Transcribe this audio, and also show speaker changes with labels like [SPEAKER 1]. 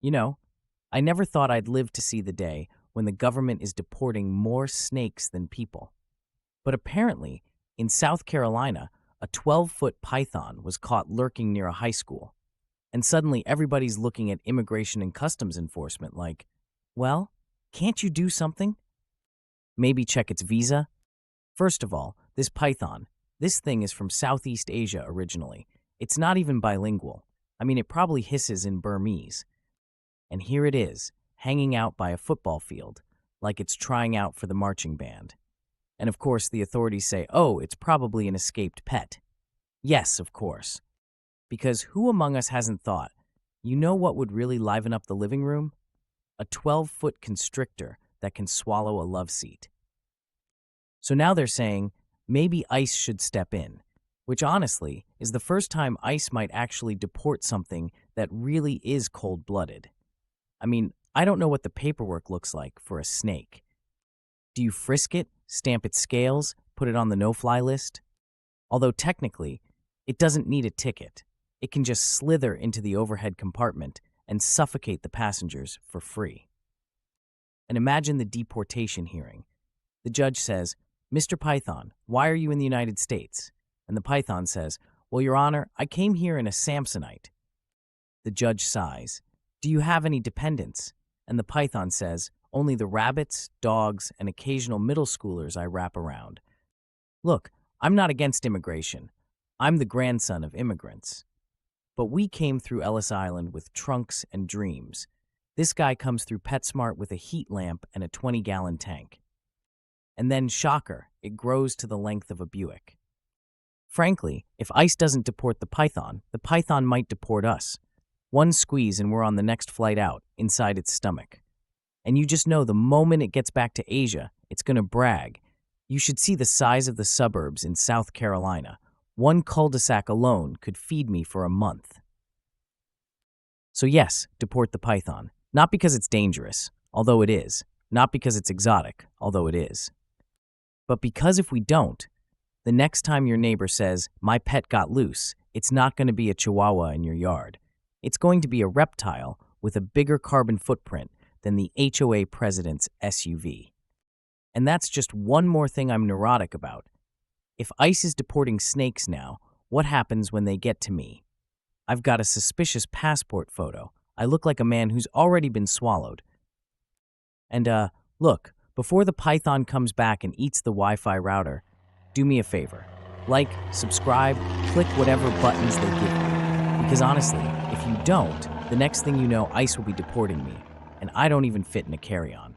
[SPEAKER 1] You know, I never thought I'd live to see the day when the government is deporting more snakes than people. But apparently, in South Carolina, a 12-foot python was caught lurking near a high school. And suddenly everybody's looking at Immigration and Customs Enforcement like, well, can't you do something? Maybe check its visa? First of all, this python, this thing is from Southeast Asia originally. It's not even bilingual. I mean, it probably hisses in Burmese. And here it is, hanging out by a football field, like it's trying out for the marching band. And of course, the authorities say, oh, it's probably an escaped pet. Yes, of course. Because who among us hasn't thought, you know what would really liven up the living room? A 12-foot constrictor that can swallow a love seat. So now they're saying, maybe ICE should step in, which honestly is the first time ICE might actually deport something that really is cold-blooded. I mean, I don't know what the paperwork looks like for a snake. Do you frisk it, stamp its scales, put it on the no-fly list? Although technically, it doesn't need a ticket. It can just slither into the overhead compartment and suffocate the passengers for free. And imagine the deportation hearing. The judge says, Mr. Python, why are you in the United States? And the python says, well, Your Honor, I came here in a Samsonite. The judge sighs. Do you have any dependents? And the python says, only the rabbits, dogs, and occasional middle schoolers I wrap around. Look, I'm not against immigration. I'm the grandson of immigrants. But we came through Ellis Island with trunks and dreams. This guy comes through PetSmart with a heat lamp and a 20-gallon tank. And then, shocker, it grows to the length of a Buick. Frankly, if ICE doesn't deport the python might deport us. One squeeze and we're on the next flight out, inside its stomach. And you just know the moment it gets back to Asia, it's going to brag. You should see the size of the suburbs in South Carolina. One cul-de-sac alone could feed me for a month. So yes, deport the python. Not because it's dangerous, although it is. Not because it's exotic, although it is. But because if we don't, the next time your neighbor says, my pet got loose, it's not going to be a chihuahua in your yard. It's going to be a reptile with a bigger carbon footprint than the HOA president's SUV. And that's just one more thing I'm neurotic about. If ICE is deporting snakes now, what happens when they get to me? I've got a suspicious passport photo. I look like a man who's already been swallowed. And, look, before the python comes back and eats the Wi-Fi router, do me a favor. Like, subscribe, click whatever buttons they give you. Because honestly, if you don't, the next thing you know, ICE will be deporting me, and I don't even fit in a carry-on.